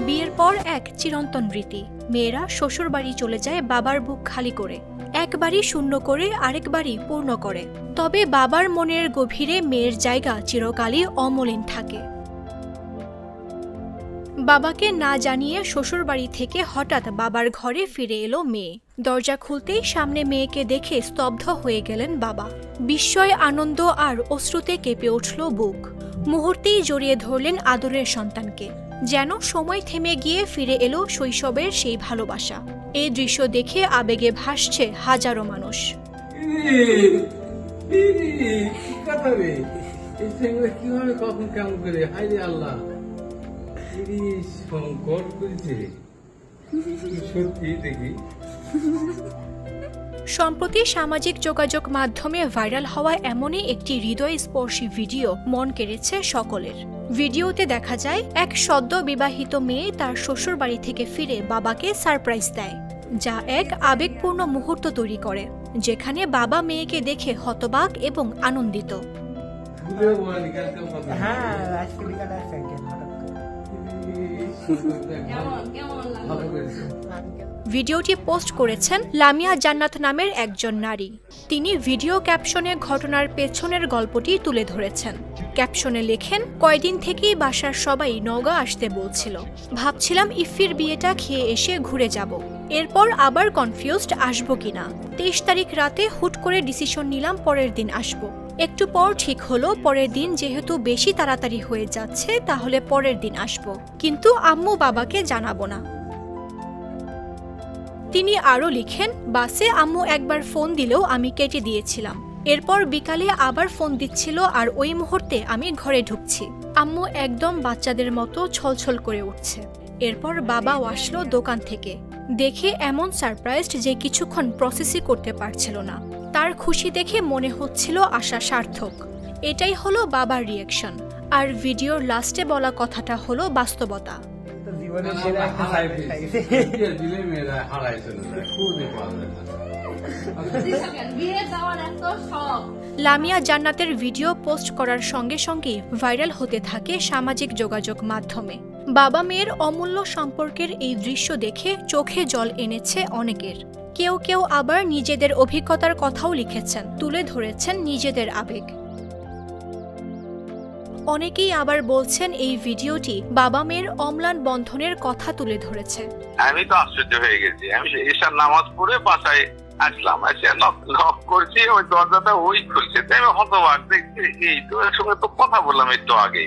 বিয়ের পর এক চিরন্তন রীতি, মেয়েরা শ্বশুর বাড়ি চলে যায় বাবার বুক খালি করে, একবারই শূন্য করে আরেকবারই পূর্ণ করে। তবে বাবার মনের গভীরে মেয়ের জায়গা চিরকালই অমলিন থাকে। বাবাকে না জানিয়ে শ্বশুর বাড়ি থেকে হঠাৎ বাবার ঘরে ফিরে এলো মেয়ে। দরজা খুলতেই সামনে মেয়েকে দেখে স্তব্ধ হয়ে গেলেন বাবা। বিস্ময়, আনন্দ আর অশ্রুতে কেঁপে উঠল বুক। মুহূর্তেই জড়িয়ে ধরলেন আদরের সন্তানকে, যেন সময় থেমে গিয়ে ফিরে এলো শৈশবের সেই ভালোবাসা। এই দৃশ্য দেখে আবেগে ভাসছে হাজারো মানুষ। সম্প্রতি সামাজিক যোগাযোগ মাধ্যমে ভাইরাল হওয়া এমনই একটি হৃদয়স্পর্শী ভিডিও মন কেড়েছে সকলের। ভিডিওতে দেখা যায় এক সদ্য বিবাহিত মেয়ে তার শ্বশুর বাড়ি থেকে ফিরে বাবাকে সারপ্রাইজ দেয়, যা এক আবেগপূর্ণ মুহূর্ত তৈরি করে, যেখানে বাবা মেয়েকে দেখে হতবাক এবং আনন্দিত। ভিডিওটি পোস্ট করেছেন লামিয়া জান্নাত নামের একজন নারী। তিনি ভিডিও ক্যাপশনে ঘটনার পেছনের গল্পটি তুলে ধরেছেন। ক্যাপশনে লেখেন, কয়দিন থেকেই বাসার সবাই নওগাঁ আসতে বলছিল, ভাবছিলাম ইফির বিয়েটা খেয়ে এসে ঘুরে যাব, এরপর আবার কনফিউজড আসবো কিনা। 23 তারিখ রাতে হুট করে ডিসিশন নিলাম পরের দিন আসবো। একটু পর ঠিক হলো পরের দিন যেহেতু বেশি তাড়াতাড়ি হয়ে যাচ্ছে তাহলে পরের দিন আসবো, কিন্তু আম্মু বাবাকে জানাবো না। তিনি আরও লিখেন, বাসে আম্মু একবার ফোন দিলেও আমি কেটে দিয়েছিলাম, এরপর বিকালে আবার ফোন দিচ্ছিল আর ওই মুহূর্তে আমি ঘরে ঢুকছি। আম্মু একদম বাচ্চাদের মতো ছলছল করে উঠছে। এরপর বাবাও আসলো দোকান থেকে, দেখে এমন সারপ্রাইজড যে কিছুক্ষণ প্রসেসই করতে পারছিল না। তার খুশি দেখে মনে হচ্ছিল আশা সার্থক। এটাই হলো বাবার রিয়াকশন। আর ভিডিওর লাস্টে বলা কথাটা হলো বাস্তবতা। লামিয়া জান্নাতের ভিডিও পোস্ট করার সঙ্গে সঙ্গে ভাইরাল হতে থাকে সামাজিক যোগাযোগ মাধ্যমে। বাবা মেয়ের অমূল্য সম্পর্কের এই দৃশ্য দেখে চোখে জল এনেছে অনেকের। কেউ কেউ আবার নিজেদের অভিজ্ঞতার কথাও লিখেছেন, তুলে ধরেছেন নিজেদের আবেগ। অনেকেই আবার বলছেন এই ভিডিওটি বাবা মেয়ের অম্লান বন্ধনের কথা তুলে ধরেছে। আমি তো আশ্চর্য হয়ে গেছি। আমি ঈশার নামাজ পড়ে বাসায় আসলাম, এসে নক করছি, ওই দরজাটা ওই খুলছে। আমি হতবাক, দেখছি এই তো এর সঙ্গে তো কথা বললাম একটু আগে।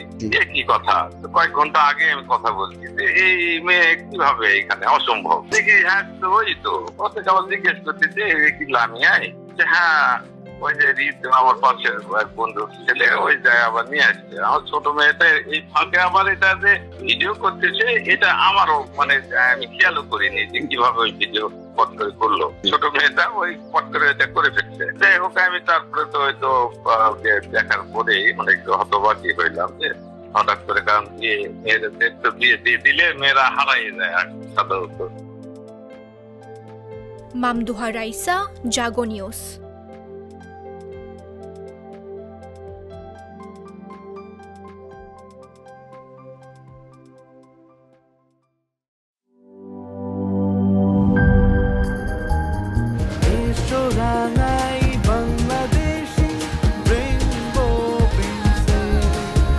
কি কথা, কয়েক ঘন্টা আগে আমি কথা বলছি যে এই মেয়ে কিভাবে এখানে, অসম্ভব। দেখি হ্যাঁ তো ওই তো কথা জিজ্ঞেস করতেছে কি লামিয়ায়, যে হ্যাঁ ওই যে আমার পাশের এক বন্ধুর ছেলে ওই জায়গায় আবার নিয়ে আসছে। আমার ছোট মেয়েটা এই ফাঁকে আবার এটা যে ভিডিও করতেছে, এটা আমারও মানে আমি খেয়ালও করিনি যে কিভাবে ওই ভিডিও পট করে করলো। ছোট মেয়েটা ওই পট করে এটা করে ফেলছে। যাই হোক, আমি তারপরে তো হয়তো দেখার পরেই মানে একটু হতবাকি হইলাম যে হঠাৎ করে, কারণ মেয়েদের তো বিয়ে দিয়ে দিলে মেয়েরা হারাই যায় সাধারণত। মামদুহা রাইসা, জাগো নিউজ।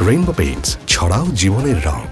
রেইনবো পেইন্টস, ছড়াও জীবনের রং।